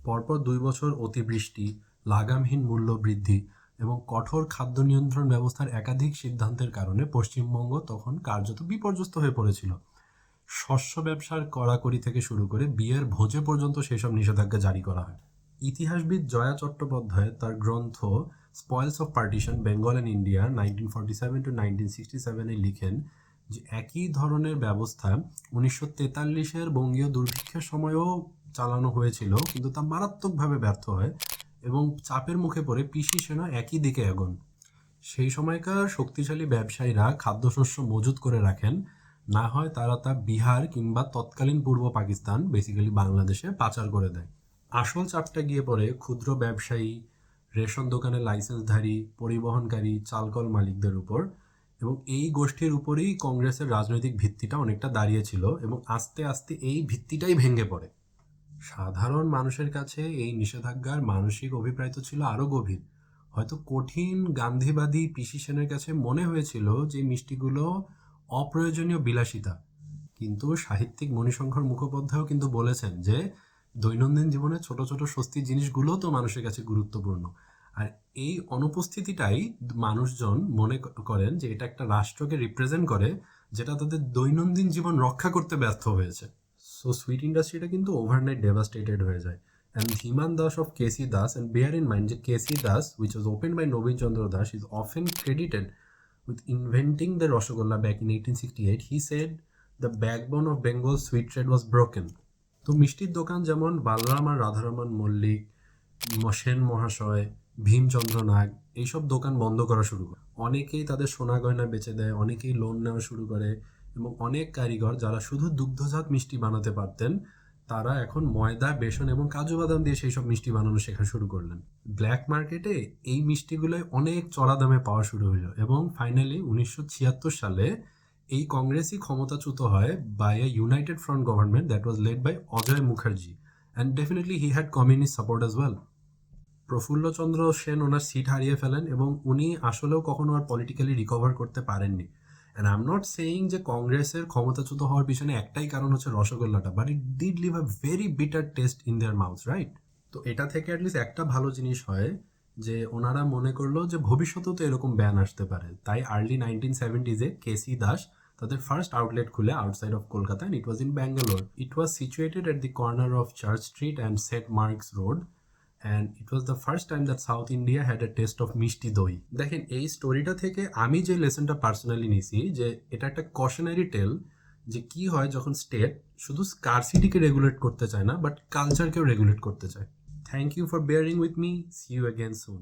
পরপর 2 বছর অতিবৃষ্টি, লাগামহীন মূল্য বৃদ্ধি এবং কঠোর খাদ্য নিয়ন্ত্রণ ব্যবস্থার একাধিক সিদ্ধান্তের কারণে পশ্চিমবঙ্গ তখন কার্যত বিপর্যস্ত হয়ে পড়েছিল। শস্য ব্যবসার কড়াকড়ি থেকে শুরু করে বিয়ের ভোজে পর্যন্ত সেসব নিষেধাজ্ঞা জারি করা হয়। ইতিহাসবিদ জয়া চট্টোপাধ্যায় তার গ্রন্থ spoils of partition Bengal and India 1947 লিখেন যে একই ধরনের ব্যবস্থা 1943-এর বঙ্গীয় দুর্ভিক্ষের সময়ও চালানো হয়েছিল, কিন্তু তা মারাত্মকভাবে ব্যর্থ হয় এবং চাপের মুখে পড়ে পিসি সেনা একই দিকে এগোন। সেই সময়কার শক্তিশালী ব্যবসায়ীরা খাদ্যশস্য মজুত করে রাখেন, না হয় তারা তা বিহার কিংবা তৎকালীন পূর্ব পাকিস্তান, বেসিক্যালি বাংলাদেশে পাচার করে দেয়। আসল চাপটা গিয়ে পড়ে ক্ষুদ্র ব্যবসায়ী, রেশন দোকানের লাইসেন্সধারী, পরিবহনকারী, চালকল মালিকদের উপর, এবং এই গোষ্ঠীর উপরেই কংগ্রেসের রাজনৈতিক ভিত্তিটা অনেকটা দাঁড়িয়েছিল এবং আস্তে আস্তে এই ভিত্তিটাই ভেঙে পড়ে। সাধারণ মানুষের কাছে এই নিষেধাজ্ঞার মানসিক অভিপ্রায় ছিল আরও গভীর। হয়তো কঠিন গান্ধীবাদী পিসি সেনের কাছে মনে হয়েছিল যে মিষ্টিগুলো অপ্রয়োজনীয় বিলাসিতা, কিন্তু সাহিত্যিক মণিশঙ্কর মুখোপাধ্যায়ও কিন্তু বলেছেন যে দৈনন্দিন জীবনে ছোট ছোট স্বস্তির জিনিসগুলো তো মানুষের কাছে গুরুত্বপূর্ণ। আর এই অনুপস্থিতিটাই মানুষজন মনে করেন যে এটা একটা রাষ্ট্রকে রিপ্রেজেন্ট করে, যেটা তাদের দৈনন্দিন জীবন রক্ষা করতে ব্যর্থ হয়েছে। সো সুইট ইন্ডাস্ট্রিটা কিন্তু ওভারনাইট ডেভাস্টেটেড হয়ে যায়। And Dhiman Das of KC Das, and bear in mind যে KC Das, which was open by Nabin Chandra Das, is often credited with inventing the Rasgulla back in 1868. He said the backbone of Bengal sweet trade was broken. তো মিষ্টির দোকান যেমন বালরাম আর রাধারমন মল্লিক, সেন মহাশয়, ভীমচন্দ্র নাগ, এইসব দোকান বন্ধ করা শুরু করে। অনেকেই তাদের সোনা গয়না বেচে দেয়, অনেকেই লোন নেওয়া শুরু করে, এবং অনেক কারিগর যারা শুধু দুগ্ধজাত মিষ্টি বানাতে পারতেন, তারা এখন ময়দা, বেসন এবং কাজু বাদাম দিয়ে সেই সব মিষ্টি বানানো শেখা শুরু করলেন। ব্ল্যাক মার্কেটে এই মিষ্টিগুলো অনেক চড়া দামে পাওয়া শুরু হলো এবং ফাইনালি 1976 সালে এই কংগ্রেসই ক্ষমতাচ্যুত হয় by a United Front government that was led by Ajoy Mukherjee, and definitely he had communist support as well. Prafulla Chandra Sen ওনার সিট হারিয়ে ফেলেন এবং উনি আসলেও কখনো আর পলিটিক্যালি রিকভার করতে পারেননি। And I am not saying যে কংগ্রেসের ক্ষমতাচ্যুত হওয়ার পিছনে একটাই কারণ হচ্ছে রসগোল্লাটা, but it did leave a very bitter taste in their mouth, right? তো এটা থেকে অ্যাটলিস্ট একটা ভালো জিনিস হয় যে ওনারা মনে করলো যে ভবিষ্যতেও তো এরকম ব্যান আসতে পারে। তাই আর্লি 1970s কেসি দাস তাদের ফার্স্ট আউটলেট খুলে outside of Kolkata, and it was in Bangalore. It was situated at the corner of Church Street and Saint Mark's Road, and it was the first time that South India had a test of mishti doi. দেখেন, এই স্টোরিটা থেকে আমি যে লেসনটা personally নিছি যে এটা একটা কশনারি টেল, যে কি হয় যখন স্টেট শুধু স্কারসিটিকে রেগুলেট করতে চায় না, বাট কালচারকেও রেগুলেট করতে চায়। Thank you for bearing with me. See you again soon.